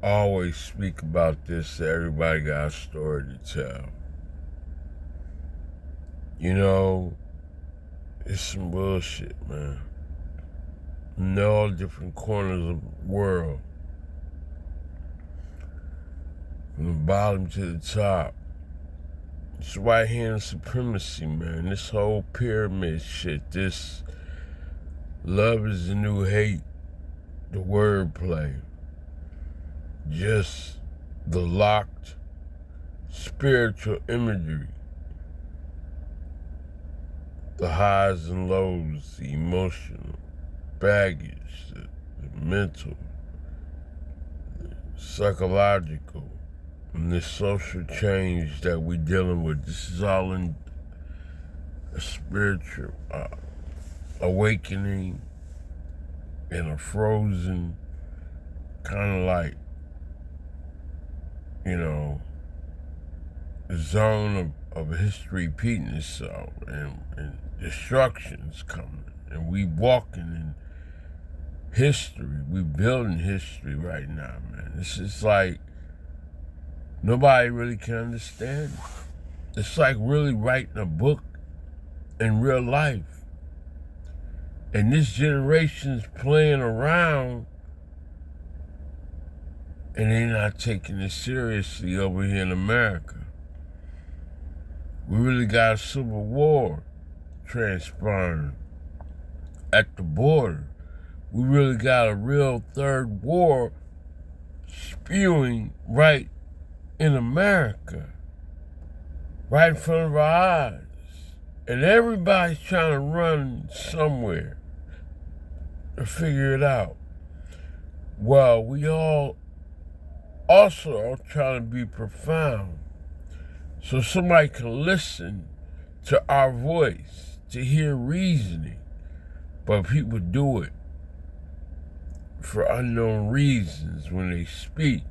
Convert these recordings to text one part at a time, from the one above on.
always speak about this. Everybody got a story to tell. You know, it's some bullshit, man. In all different corners of the world, from the bottom to the top. It's right hand supremacy, man. This whole pyramid shit, this love is the new hate, the wordplay, just the locked spiritual imagery, the highs and lows, the emotional baggage, the mental, the psychological, and this social change that we're dealing with. This is all in a spiritual awakening in a frozen kind of like, zone of history repeating itself, and destruction's coming, and we walking in history. We building history right now, man. It's just like nobody really can understand it. It's like really writing a book in real life, and this generation's playing around, and they're not taking it seriously over here in America. We really got a civil war transpiring at the border. We really got a real third war spewing right in America, right in front of our eyes. And everybody's trying to run somewhere to figure it out. Well, we all also are trying to be profound, so somebody can listen to our voice, to hear reasoning. But people do it for unknown reasons when they speak.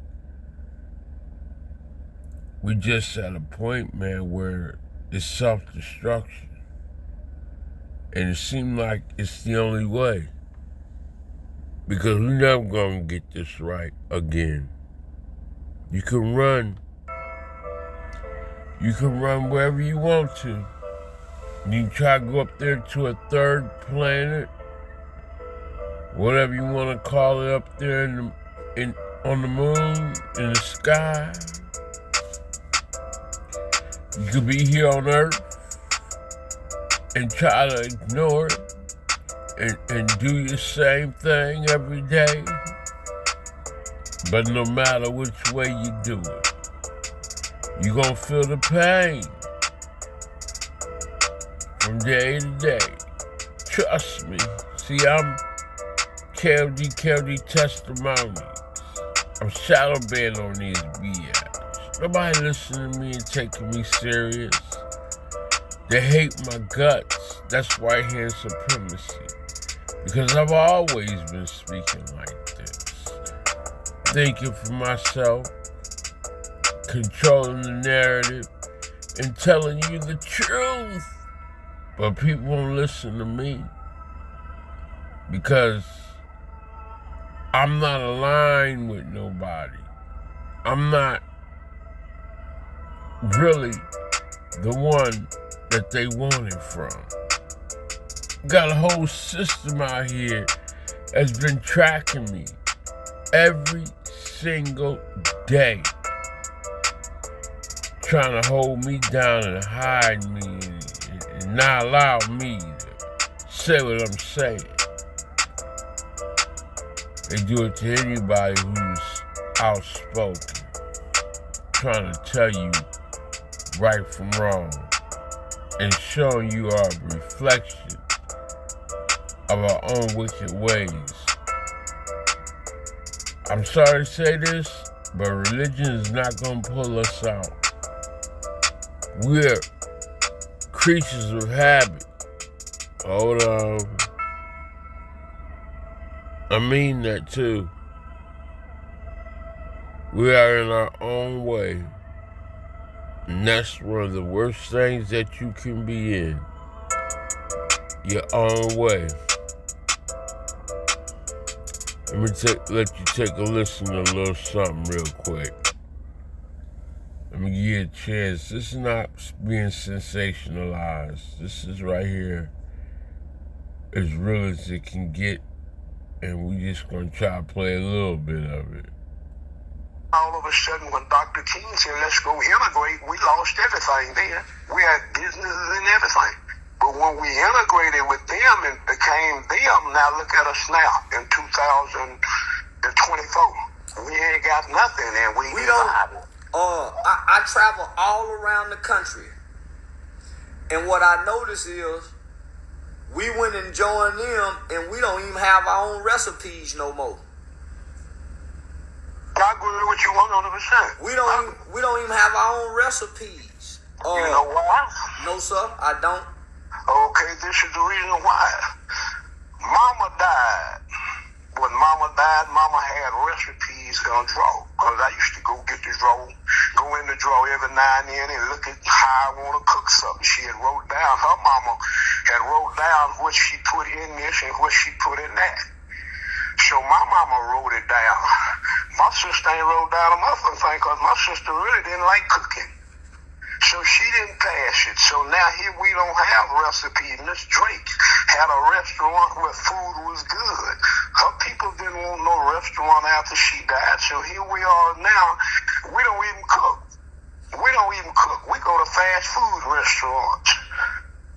We just at a point, man, where it's self-destruction. And it seems like it's the only way, because we're never gonna get this right again. You can run wherever you want to. You can try to go up there to a third planet, whatever you want to call it, up there on the moon, in the sky. You could be here on Earth and try to ignore it and do your same thing every day. But no matter which way you do it, you're going to feel the pain from day to day. Trust me. See, I'm Kod Testimonies. I'm shadow banned on these BS. Nobody listening to me and taking me serious. They hate my guts. That's right hand supremacy. Because I've always been speaking like this. Thinking for myself, controlling the narrative, and telling you the truth. But people won't listen to me because I'm not aligned with nobody. I'm not really the one that they wanted from. Got a whole system out here that's been tracking me every single day, trying to hold me down and hide me and not allow me to say what I'm saying. They do it to anybody who's outspoken, trying to tell you right from wrong and showing you our reflection of our own wicked ways. I'm sorry to say this, but religion is not going to pull us out. We're creatures of habit. Hold on. I mean that too. We are in our own way. And that's one of the worst things that you can be in. Your own way. Let me let you take a listen to a little something real quick. Let me give you a chance. This is not being sensationalized. This is right here as real as it can get, and we just gonna try to play a little bit of it. All of a sudden, when Dr. King said, let's go integrate, we lost everything then. We had businesses and everything. But when we integrated with them and became them, now look at us now in 2024. We ain't got nothing, and we don't. I travel all around the country, and what I notice is we went and joined them, and we don't even have our own recipes no more. I agree with you 100%. We don't even have our own recipes. You know why? No, sir, I don't. Okay, this is the reason why. Mama died. When Mama died, Mama had recipes on draw. Because I used to go get the draw, go in the draw every now and then and look at how I want to cook something. She had wrote down, her mama had wrote down what she put in this and what she put in that. So my mama wrote it down. My sister ain't wrote down a motherfucking thing because my sister really didn't like cooking. So she didn't pass it. So now here we don't have recipes. Miss Drake had a restaurant where food was good. Her people didn't want no restaurant after she died. So here we are now. We don't even cook. We don't even cook. We go to fast food restaurants.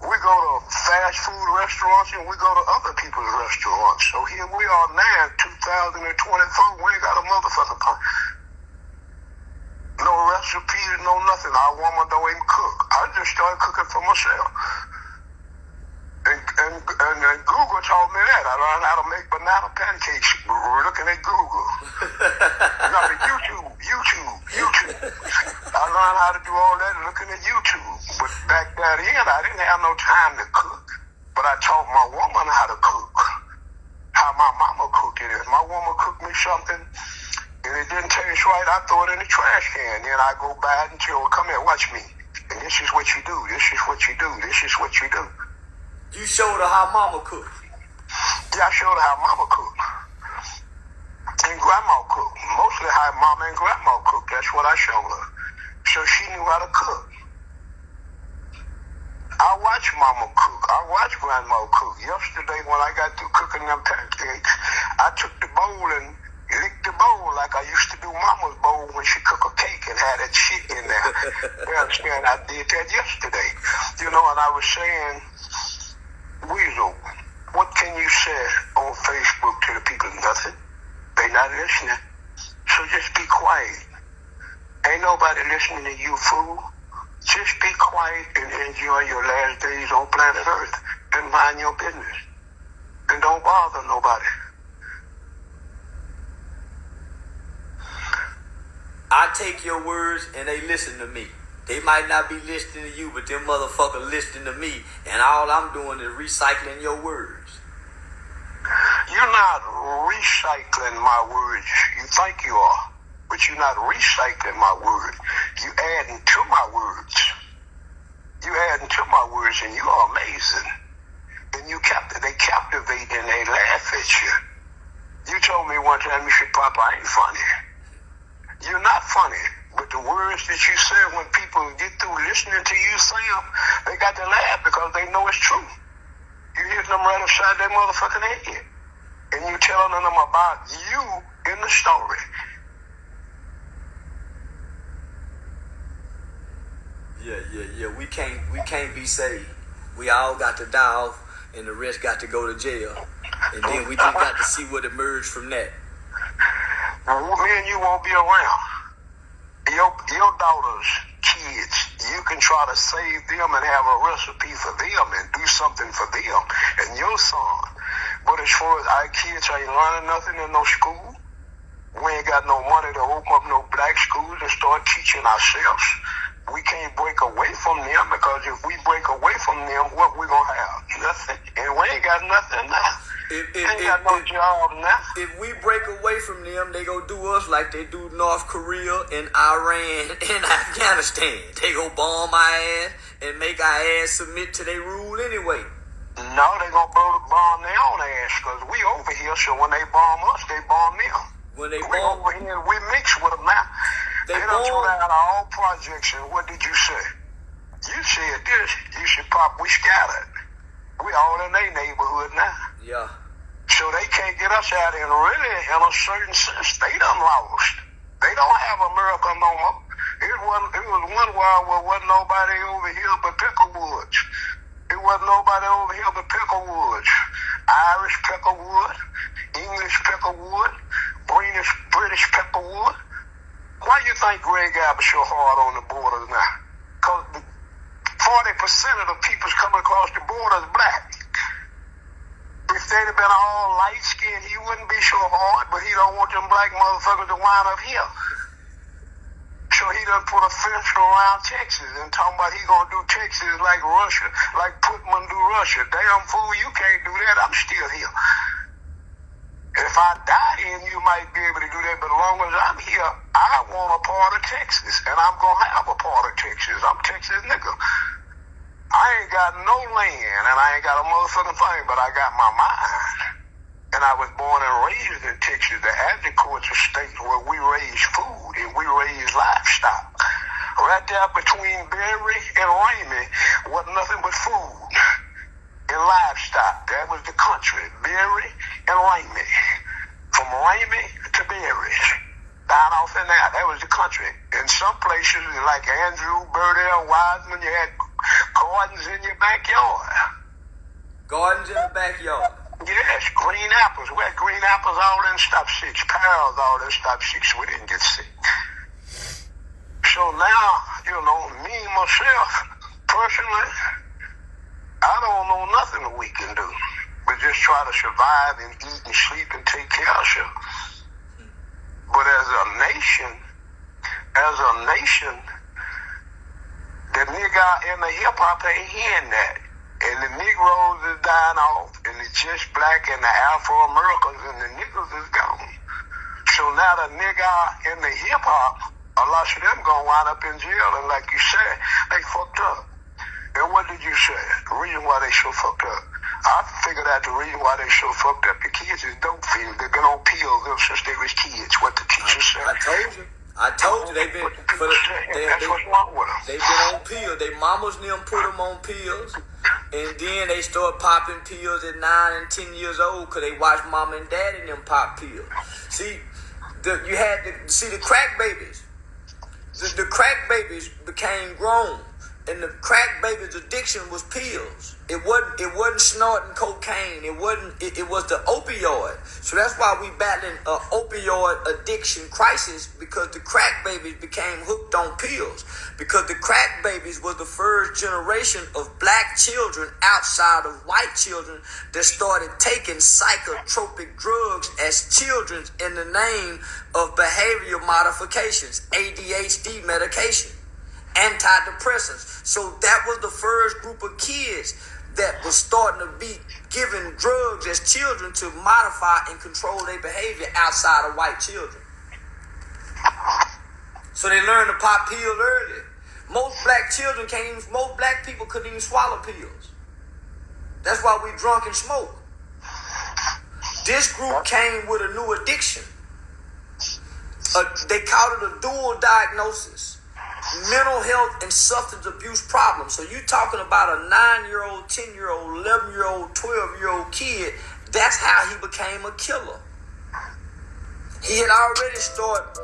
We go to fast food restaurants and we go to other people's restaurants. So here we are now in 2024. We ain't got a motherfucking plan. No recipes, no nothing. Our woman don't even cook. I just started cooking for myself. And Google taught me that. I learned how to make banana pancakes. We're looking at Google. No, YouTube. I learned how to do all that looking at YouTube. But back then, I didn't have no time to cook. But I taught my woman how to cook. How my mama cooked it. If my woman cooked me something, and it didn't taste right, I throw it in the trash can. Then I go by it and tell her, come here, watch me. And this is what you do. This is what you do. This is what you do. You showed her how mama cooked. Yeah, I showed her how mama cooked. And grandma cooked. Mostly how mama and grandma cooked. That's what I showed her. So she knew how to cook. I watched mama cook. I watched grandma cook. Yesterday when I got through cooking them pancakes, I took the bowl and licked the bowl like I used to do mama's bowl when she cooked a cake and had that shit in there. You understand? I did that yesterday. You know, and I was saying, Weasel, what can you say on Facebook to the people? Nothing. They not listening. So just be quiet. Ain't nobody listening to you, fool. Just be quiet and enjoy your last days on planet Earth and mind your business. And don't bother nobody. I take your words and they listen to me. They might not be listening to you, but them motherfuckers listening to me, and all I'm doing is recycling your words. You're not recycling my words. You think you are, but you're not recycling my words. You adding to my words. You adding to my words, and you are amazing. And they captivate and they laugh at you. You told me one time, you said, Papa, I ain't funny. You're not funny, but the words that you say when people get through listening to you say them, they got to laugh because they know it's true. You hit them right upside their motherfucking head. And you telling them about you in the story. Yeah. We can't be saved. We all got to die off, and the rest got to go to jail. And then we just got to see what emerged from that. Me and you won't be around. Your daughters, kids, you can try to save them and have a recipe for them and do something for them and your son. But as far as our kids ain't learning nothing in no school, we ain't got no money to open up no black schools and start teaching ourselves. We can't break away from them because if we break away from them, what we gonna have? Nothing. And we ain't got nothing now. Ain't got no job now. If we break away from them, they go do us like they do North Korea and Iran and Afghanistan. They go bomb our ass and make our ass submit to their rule anyway. No, they gonna bomb their own ass, because we over here, so when they bomb us, they bomb them. When they We bomb, over here, we mix with them now. They They done threw bomb. out all projects, and what did you say? You said this, you should pop, we scattered. We all in their neighborhood now. Yeah. So they can't get us out, and really, in a certain sense, they done lost. They don't have America no more. It was one while where wasn't nobody over here but Picklewoods. It wasn't nobody over here but Picklewoods. Irish Picklewood, English Picklewood, British Picklewood. Why you think Greg Abbott so hard on the borders now? Because 40% of the people coming across the border is black. If they'd have been all light-skinned, he wouldn't be so hard, but he don't want them black motherfuckers to wind up here. So he done put a fence around Texas and talking about he gonna do Texas like Russia, like Putman do Russia. Damn fool, you can't do that. I'm still here. If I die then you might be able to do that, but as long as I'm here, I want a part of Texas, and I'm gonna have a part of Texas. I'm Texas nigga. I ain't got no land, and I ain't got a motherfucking thing, but I got my mind. And I was born and raised in Texas. The Agriculture a state where we raise food and we raise livestock. Right there between Berry and Ramey was nothing but food and livestock. That was the country, Berry and Ramey. From Ramey to Berry. Down off in there, that was the country. In some places, like Andrew, Burdell, Wiseman, you had gardens in your backyard. Gardens in the backyard. Yes, green apples. We had green apples all in stop six, pears all in stop six. We didn't get sick. So now, me, myself, personally, I don't know nothing we can do. But just try to survive and eat and sleep and take care of ourselves. But as a nation, the nigga in the hip-hop ain't hearing that. And the Negroes is dying off, and the just black and the Afro-Americans and the niggas is gone. So now the nigga in the hip-hop, a lot of them gonna wind up in jail, and like you said, they fucked up. And what did you say? The reason why they so fucked up? I figured out the reason why they so fucked up. The kids is dope fiends. They've been on pills ever since they was kids, what the teacher said. I told you they've been That's what's wrong with them. They've been on pills. They mamas and them put them on pills, and then they start popping pills at 9 and 10 years old because they watch mama and daddy and them pop pills. See, the crack babies. The crack babies became grown, and the crack babies' addiction was pills. It wasn't snorting cocaine. It was the opioid. So that's why we battling an opioid addiction crisis, because the crack babies became hooked on pills. Because the crack babies was the first generation of black children outside of white children that started taking psychotropic drugs as children in the name of behavior modifications, ADHD medication, antidepressants. So that was the first group of kids that was starting to be given drugs as children to modify and control their behavior outside of white children. So they learned to pop pills early. Most black people couldn't even swallow pills. That's why we drunk and smoke. This group came with a new addiction. They called it a dual diagnosis. Mental health and substance abuse problems. So you talking about a 9-year-old, 10-year-old, 11-year-old, 12-year-old kid. That's how he became a killer. He had already started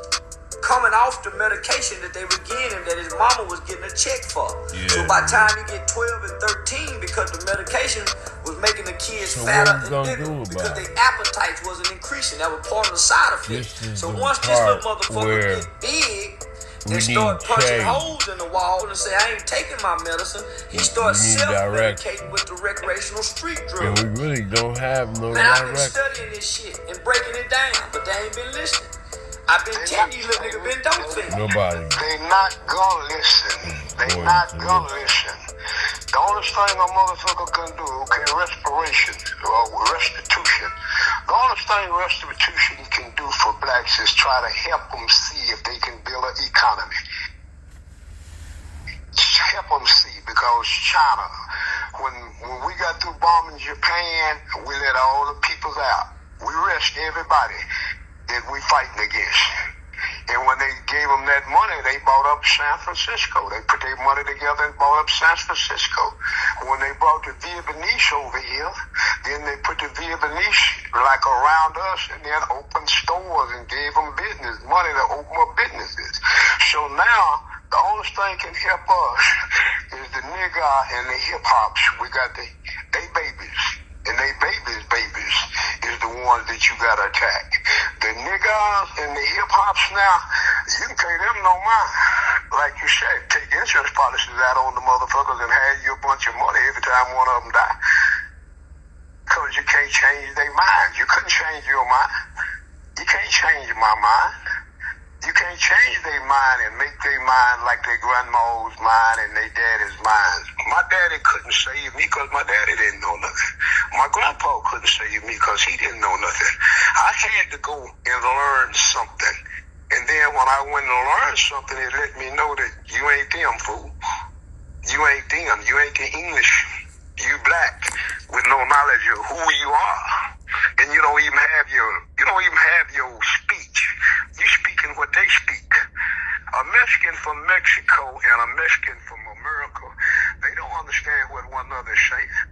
coming off the medication that they were getting, that his mama was getting a check for. Yeah. So by the time you get 12 and 13, because the medication was making the kids fatter and bigger, because their appetites wasn't increasing. That was part of the side effect. So once this little motherfucker get big, they start punching holes in the wall and say, I ain't taking my medicine. He starts self-medicating with the recreational street drugs. And we really don't have no Man, I've been studying this shit and breaking it down, but they ain't been listening. I've been telling you, little nigga, been dope things. Nobody. They not gonna listen. They not gonna listen. The only thing a motherfucker can do, respiration or restitution. The only thing restitution can do for blacks is try to help them see if they can build an economy. help them see, because China, when we got through bombing Japan, we let all the peoples out. We arrest everybody that we fighting against. And when they gave them that money, they bought up San Francisco. They put their money together and bought up San Francisco. When they brought the Vietnamese over here, then they put the Vietnamese like around us and then opened stores and gave them business, money to open up businesses. So now, the only thing can help us is the nigga and the hip-hops. We got they babies. And they babies is the ones that you gotta attack. The niggas and the hip-hops now, you can pay them no mind. Like you said, take insurance policies out on the motherfuckers and have you a bunch of money every time one of them die. Because you can't change their minds. You couldn't change your mind. You can't change my mind. You can't change their mind and make their mind like their grandma's mind and their daddy's mind. My daddy couldn't save me because my daddy didn't know nothing. My grandpa couldn't save me because he didn't know nothing. I had to go and learn something. And then when I went and learned something, it let me know that you ain't them, fool. You ain't them. You ain't the English. You black with no knowledge of who you are. And you don't even have your speech. You speaking what they speak. A Mexican from Mexico and a Mexican from America, they don't understand what one another is saying.